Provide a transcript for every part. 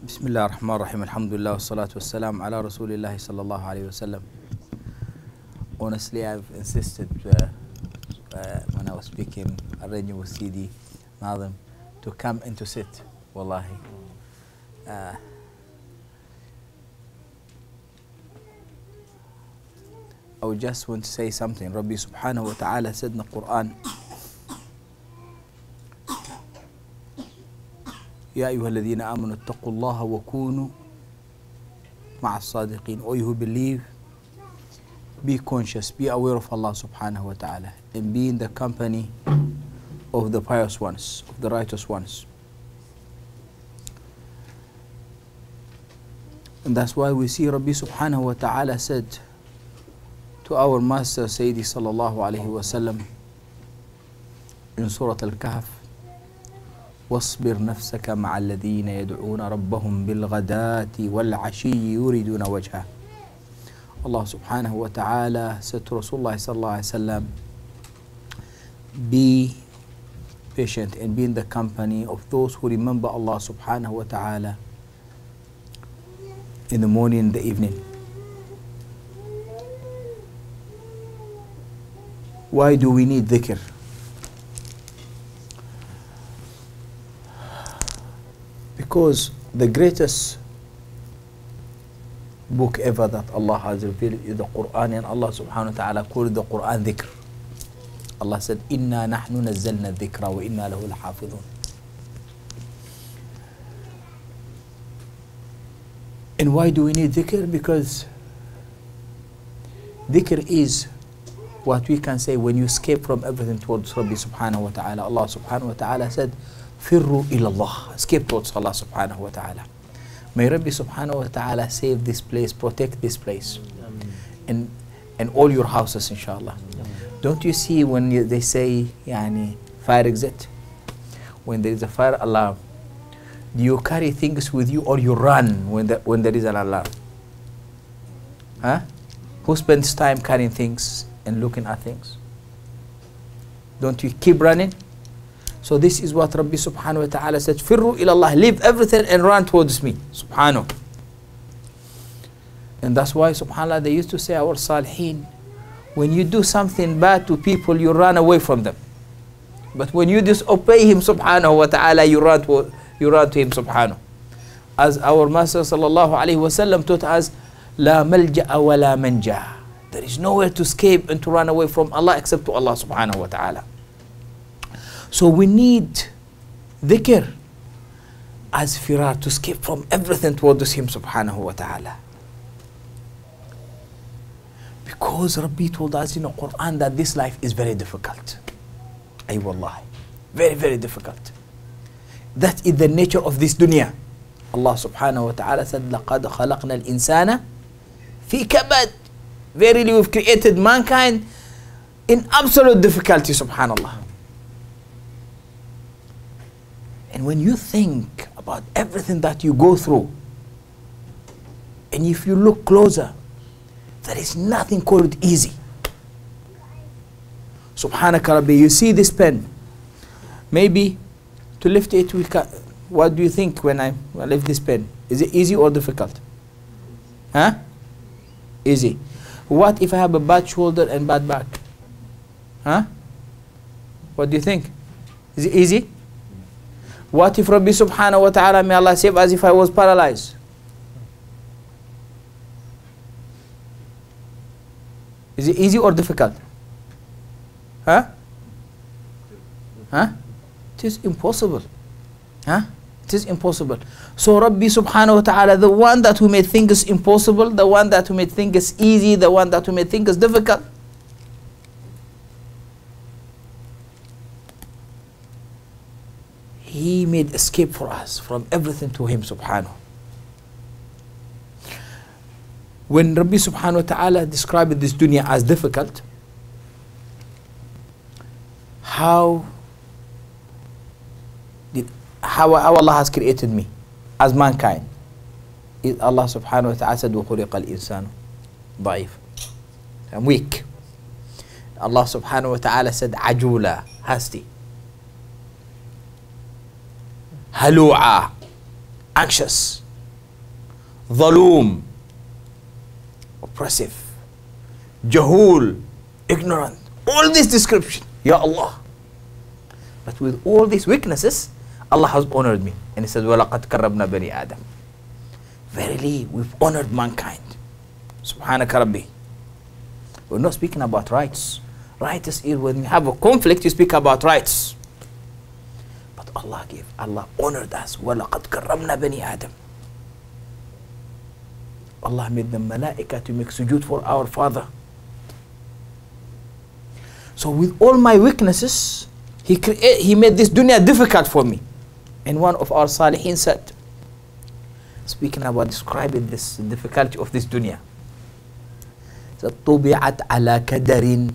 Bismillah ar-Rahman ar-Rahim. Alhamdulillah, wassalatu wassalam ala Rasulillah sallallahu alayhi wasallam. Honestly, I've insisted when I was speaking, arranging with CD Madam to come and to sit. Wallahi. I would just want to say something. Rabbi subhanahu wa ta'ala said in the Qur'an, يا أيها الذين آمنوا اتقوا الله وكونوا مع الصادقين. All you who believe, be conscious, be aware of Allah subhanahu wa ta'ala, and be in the company of the pious ones, of the righteous ones. And that's why we see Rabbi subhanahu wa ta'ala said to our master Sayyidi sallallahu alayhi wa sallam in Surah Al-Kahf, واصبر نفسك مع الذين يدعون ربهم بالغداة والعشي يريدون وجهه. Allah subhanahu wa ta'ala said to Rasulullah sallallahu alayhi wa sallam, be patient and be in the company of those who remember Allah subhanahu wa ta'ala in the morning and the evening. Why do we need dhikr? Because the greatest book ever that Allah has revealed is the Qur'an, and Allah subhanahu wa ta'ala called the Qur'an dhikr. Allah said, Inna nahnu nazzalna dhikra wa inna lahu lahafidhun. And why do we need dhikr? Because dhikr is what we can say when you escape from everything towards Rabbi subhanahu wa ta'ala. Allah subhanahu wa ta'ala said, Firru ilallah, escape towards Allah subhanahu wa ta'ala. May Rabbi subhanahu wa ta'ala save this place, protect this place, and all your houses, inshallah. Don't you see when they say, yani, fire exit? When there is a fire alarm, do you carry things with you or you run when there is an alarm? Huh? Who spends time carrying things and looking at things? Don't you keep running? So this is what Rabbi subhanahu wa ta'ala said, Firru ilallah, leave everything and run towards me, subhanahu. And that's why, subhanallah, they used to say, our salihin, when you do something bad to people, you run away from them. But when you disobey him, subhanahu wa ta'ala, you run to him, subhanahu. As our Master sallallahu alayhi wa sallam taught us, La malja'a wa la manja. There is nowhere to escape and to run away from Allah except to Allah subhanahu wa ta'ala. So we need dhikr as firar, to escape from everything towards him subhanahu wa ta'ala. Because Rabbi told us in the Qur'an that this life is very difficult. Ay wallahi, very, very difficult. That is the nature of this dunya. Allah subhanahu wa ta'ala said, لَقَدْ خَلَقْنَا الْإِنسَانَ فِي كَبَدٍ. Verily we've created mankind in absolute difficulty, subhanallah. And when you think about everything that you go through, and if you look closer, there is nothing called easy. Subhanaka Rabbi, you see this pen. Maybe to lift it, what do you think when I lift this pen? Is it easy or difficult? Huh? Easy. What if I have a bad shoulder and bad back? Huh? What do you think? Is it easy? What if Rabbi subhanahu wa ta'ala, may Allah save, as if I was paralyzed? Is it easy or difficult? Huh? Huh? It is impossible. Huh? It is impossible. So Rabbi subhanahu wa ta'ala, the one that who made things impossible, the one that who made things easy, the one that who made things difficult, he made escape for us from everything to him subhanahu. When Rabbi subhanahu wa ta'ala described this dunya as difficult, how Allah has created me as mankind. Allah subhanahu wa ta'ala said, وَخُلِقَ الْإِنسَانُ ضَعِيفٌ. I'm weak. Allah subhanahu wa ta'ala said, عَجُولًا, hasty. هلوعة, anxious. ظلوم, oppressive, jahul, ignorant. All this description, Ya Allah. But with all these weaknesses, Allah has honored me. And He says, وَلَقَدْ كَرَّمْنَا بَنِي آدَمَ. Verily, we've honored mankind. Subhanaka Rabbi. We're not speaking about rights. Rights is when you have a conflict, you speak about rights. But Allah honored us. وَلَقَدْ كَرَّمْنَا بَنِي آدَمَ. Allah made the malaika to make sujood for our Father. So with all my weaknesses, He made this dunya difficult for me. And one of our salihin said, speaking about describing this difficulty of this dunya, said, طُبِعَتْ عَلَى كَدَرٍ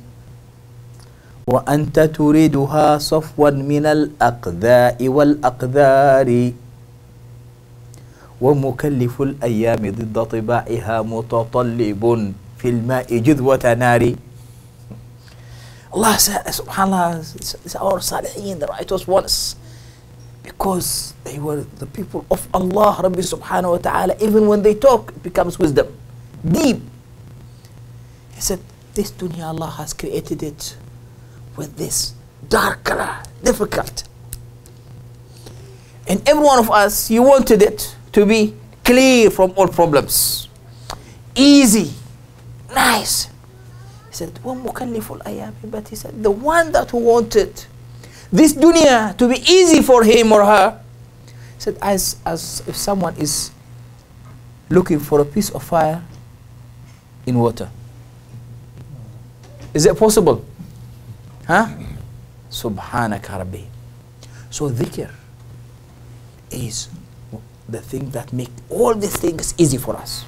وَأَنْتَ تُرِيدُهَا صَفْوًا مِنَ الْأَقْذَاءِ وَالْأَقْذَارِ ومكلف الأيام ضد طباعها متطلب في الماء جذوة نار. Allah said, subhanAllah, it's our salihin, the righteous ones, because they were the people of Allah, Rabbi subhanahu wa ta'ala. Even when they talk, it becomes wisdom, deep. He said, this dunya, Allah has created it with this dark color, difficult. And every one of us, you wanted it to be clear from all problems, easy, nice. He said, وَمُكَلِّفُ الْأَيَامِ. But he said, the one that wanted this dunya to be easy for him or her, he said, as if someone is looking for a piece of fire in water. Is it possible? Huh? Subhanaka Rabbi. So dhikr is the thing that make all these things easy for us.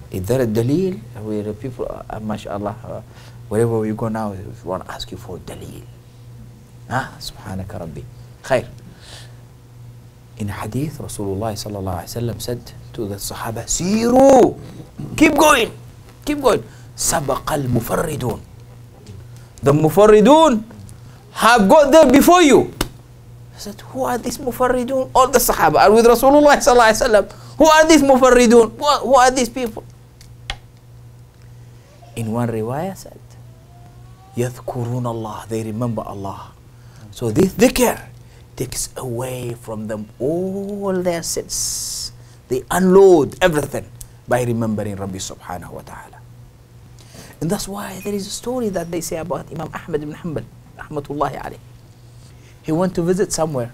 Is there a dalil? Where people, mashallah, wherever we go now, we want to ask you for dalil. Subhanaka Rabbi. Khair. In hadith, Rasulullah sallallahu alaihi wasallam said to the Sahaba, Siru, keep going, keep going. Sabaqa al-mufarridun. The mufarridun have got there before you. I said, who are these mufarridun? All the Sahaba are with Rasulullah sallallahu alaihi wasallam. Who are these mufarridun? Who are these people? In one riwayah said, يذكرون Allah. They remember Allah. So this dhikr takes away from them all their sins. They unload everything by remembering Rabbi subhanahu wa ta'ala. And that's why there is a story that they say about Imam Ahmad ibn Hanbal, rahmatullahi alayhi. He went to visit somewhere.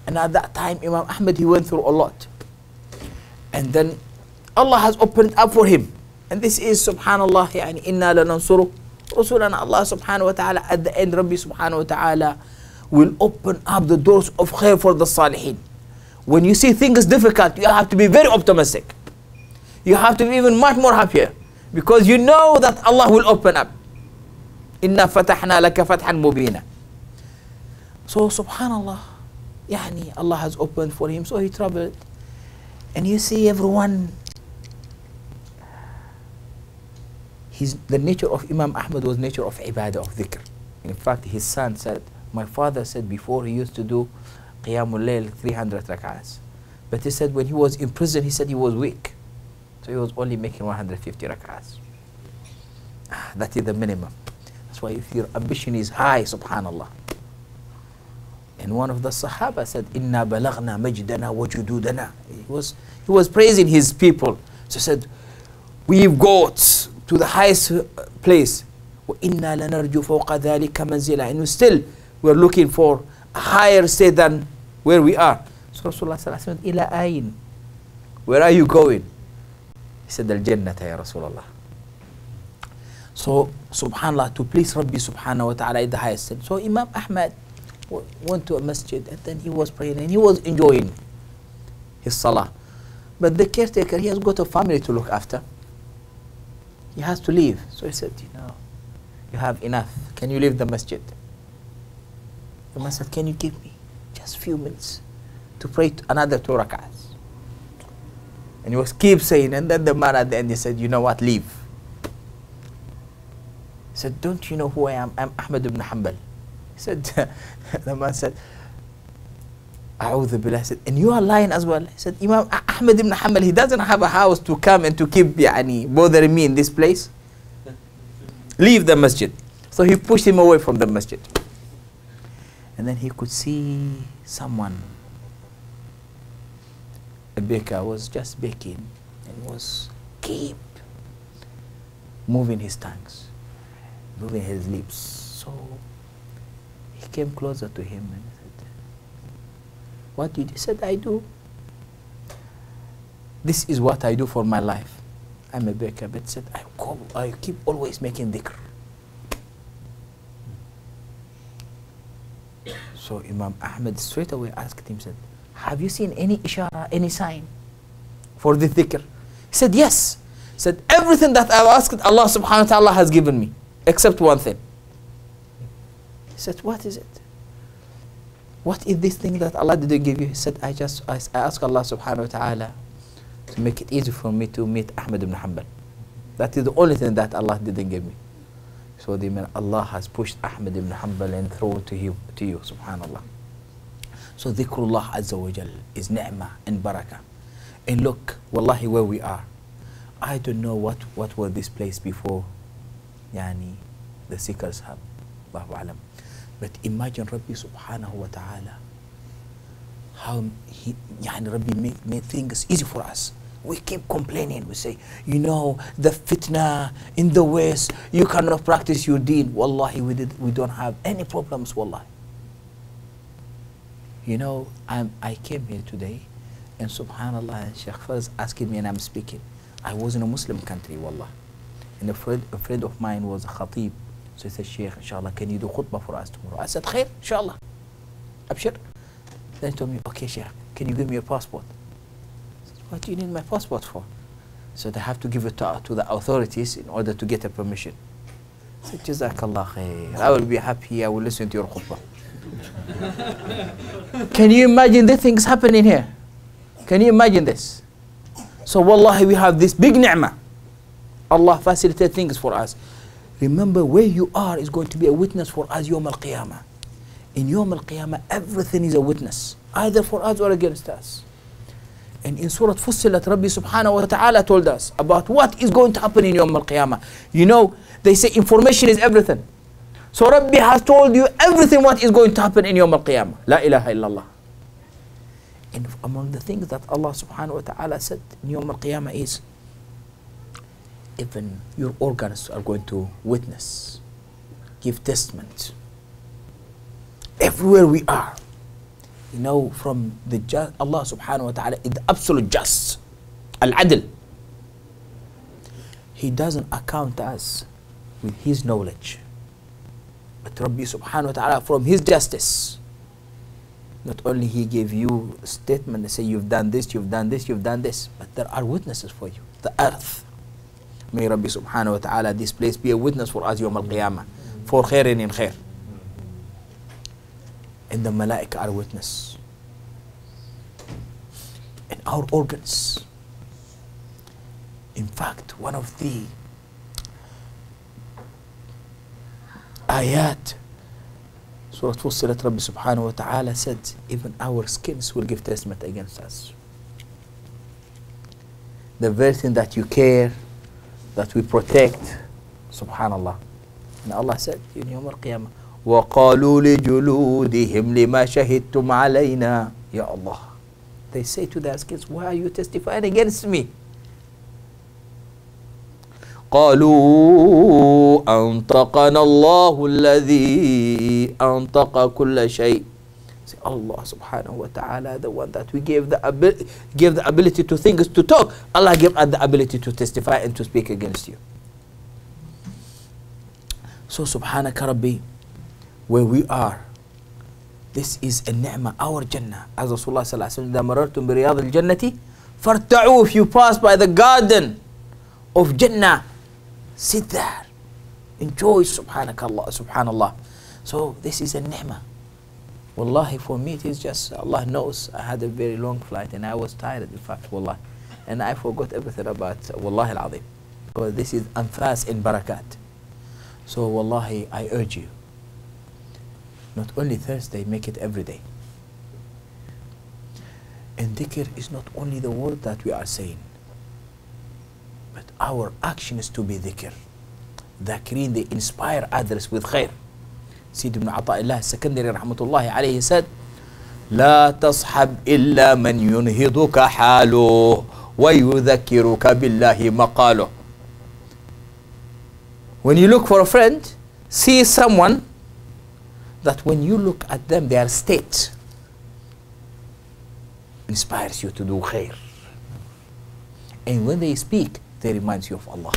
And at that time, Imam Ahmad, he went through a lot. And then Allah has opened up for him. And this is, subhanallah, يعني, إِنَّا لَنَنْصُرُ رُسُلَنَا. Allah subhanahu wa ta'ala, at the end, Rabbi subhanahu wa ta'ala will open up the doors of khair for the salihin. When you see things difficult, you have to be very optimistic. You have to be even much more happier. Because you know that Allah will open up. إِنَّا فَتَحْنَا لَكَ فَتْحًا مُبِينًا. So subhanallah, yani Allah has opened for him, so he traveled. And you see everyone, the nature of Imam Ahmad was nature of ibadah, of dhikr. In fact, his son said, my father said before he used to do Qiyamul Layl 300 rak'ahs. But he said when he was in prison, he said he was weak. So he was only making 150 rak'ahs. That is the minimum. That's why if your ambition is high, subhanallah. And one of the Sahaba said, Inna balagna majdana wa jududana. He was praising his people. So he said, we've got to the highest place. وَإِنَّا لَنَرْجُ فَوْقَ ذَلِكَ مَنْزِلًا. And we're looking for a higher state than where we are. So Rasulullah sallallahu alaihi wasallam, إِلَى أَيْنِ. Where are you going? He said, Al-Jannata ya Rasulullah. So, subhanallah, to please Rabbi subhanahu wa ta'ala is the highest state. So Imam Ahmad went to a masjid and then he was praying and he was enjoying his salah. But the caretaker, he has got a family to look after. He has to leave. So he said, you have enough. Can you leave the masjid? The man said, can you give me just a few minutes to pray another 2 rak'ahs? And he was keep saying, and then the man at the end, he said, you know what, leave. He said, don't you know who I am? I'm Ahmad ibn Hanbal. He said, the man said, A'udhu billah. I said, and you are lying as well. He said, Imam Ahmad ibn Hanbal, he doesn't have a house to come and to keep bothering me in this place. Leave the masjid. So he pushed him away from the masjid. And then he could see someone, a baker, was just baking and was keep moving his tongues, moving his lips. So he came closer to him and said, what did you do? He said, I do. This is what I do for my life. I'm a baker, but said, I keep always making dhikr. So Imam Ahmad straight away asked him, said, have you seen any ishara, any sign for the dhikr? He said, yes. He said, everything that I've asked, Allah subhanahu wa ta'ala has given me, except one thing. He said, what is it? What is this thing that Allah didn't give you? He said, I ask Allah subhanahu wa ta'ala to make it easy for me to meet Ahmad ibn Hanbal. That is the only thing that Allah didn't give me. So they mean Allah has pushed Ahmad ibn Hanbal and thrown to you, subhanallah. So dhikrullah azza wa jal is ni'mah and barakah. And look, wallahi, where we are. I don't know what was this place before, the SeekersHub, Allahu alam. But imagine Rabbi subhanahu wa ta'ala, how Rabbi made things easy for us. We keep complaining. We say, the fitna in the West, you cannot practice your deen. Wallahi, we don't have any problems, wallahi. I came here today, and subhanallah, Shaykh Faid is asking me, and I'm speaking. I was in a Muslim country, wallah. And a friend of mine was a khatib. So he said, Shaykh, inshallah, can you do khutbah for us tomorrow? I said, khair, inshallah. Abshir. Then he told me, okay, Shaykh, can you give me your passport? I said, what do you need my passport for? So they have to give it to the authorities in order to get a permission. I said, Jazakallah khair. I will be happy, I will listen to your khutbah. Can you imagine the things happening here? Can you imagine this? So wallahi, we have this big ni'mah. Allah facilitates things for us. Remember, where you are is going to be a witness for us Yawm al-Qiyamah. In Yawm al-Qiyamah, everything is a witness, either for us or against us. And in Surah Fussilat, Rabbi subhanahu wa ta'ala told us about what is going to happen in Yawm al-Qiyamah. They say information is everything. So Rabbi has told you everything what is going to happen in Yawm al-Qiyamah. La ilaha illallah. And among the things that Allah subhanahu wa ta'ala said in Yawm al-Qiyamah is, even your organs are going to witness, give testament. Everywhere we are, from the Allah subhanahu wa ta'ala is the absolute just, al-adl. He doesn't account us with his knowledge, but Rabbi subhanahu wa ta'ala, from his justice, not only he gave you a statement and say you've done this, you've done this, you've done this, but there are witnesses for you. The earth. May Rabbi subhanahu wa ta'ala, this place be a witness for us Yawm al-Qiyamah, for khair and in khair. And the malaika are witness. And our organs. In fact, one of the ayat, Surah Fussilat, Rabbi subhanahu wa ta'ala said, even our skins will give testament against us. The very thing that you care, that we protect, subhanallah. And Allah said in Yawm al-Qiyamah, وَقَالُوا لِجُلُودِهِمْ لِمَا شَهِدْتُمْ عَلَيْنَا. Ya Allah. They say to their skins, why are you testifying against me? قَالُوا أَنْطَقَنَا اللَّهُ الَّذِي أَنْطَقَ كُلَّ شَيْءٍ. Say, Allah subhanahu wa ta'ala, the one that we gave the ability to think, to talk. Allah gave us the ability to testify and to speak against you. So subhanaka Rabbi, where we are, this is a ni'mah, our Jannah. As Rasulullah sallallahu alaihi wasallam, إِذَا مَرَرْتُمْ بِرِيَاضِ الْجَنَّةِ فَارْتَعُوا. If you pass by the garden of Jannah, sit there, enjoy, subhanallah. So this is a ni'mah. Wallahi, for me, it is just, Allah knows, I had a very long flight and I was tired, in fact, wallahi. And I forgot everything about, wallahi al-azim. Because this is anfas in barakat. So, wallahi, I urge you, not only Thursday, make it every day. And dhikr is not only the word that we are saying, but our action is to be dhikr. Dhakirin, they inspire others with khair. Sayyid ibn Ata'illah Secondary rahmatullahi alayhi said, لا تصحب إلا من ينهضك حاله ويذكرك بالله مقاله. When you look for a friend, see someone that when you look at them, their state inspires you to do khair. And when they speak, they remind you of Allah.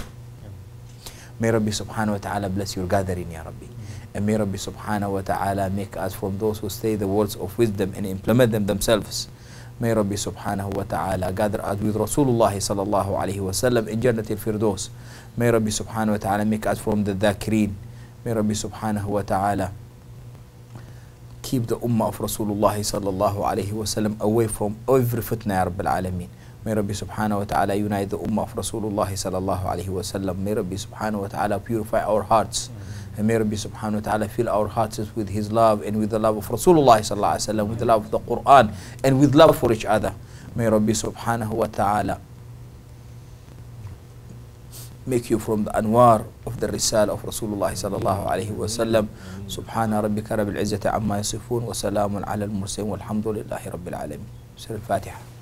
May Rabbi subhanahu wa ta'ala bless your gathering, Ya Rabbi. And may Rabbi subhanahu wa ta'ala make us from those who say the words of wisdom and implement them themselves. May Rabbi subhanahu wa ta'ala gather us with Rasulullah sallallahu alayhi wa sallam in Jannat al-Firdaus. May Rabbi subhanahu wa ta'ala make us from the dhakirin. May Rabbi subhanahu wa ta'ala keep the ummah of Rasulullah sallallahu alayhi wa sallam away from every fitna, Ya Rabbil Alameen. May Rabbi subhanahu wa ta'ala unite the ummah of Rasulullah sallallahu alayhi wa sallam. May Rabbi subhanahu wa ta'ala purify our hearts. And may Rabbi subhanahu wa ta'ala fill our hearts with His love and with the love of Rasulullah sallallahu alayhi wa sallam, with the love of the Qur'an and with love for each other. May Rabbi subhanahu wa ta'ala make you from the anwar of the risala of Rasulullah sallallahu alayhi wa sallam. Subhana rabbika rabbil izzati amma yasifun wa salamun ala al-mursalin walhamdulillahi rabbil alamin. Surah Al-Fatiha.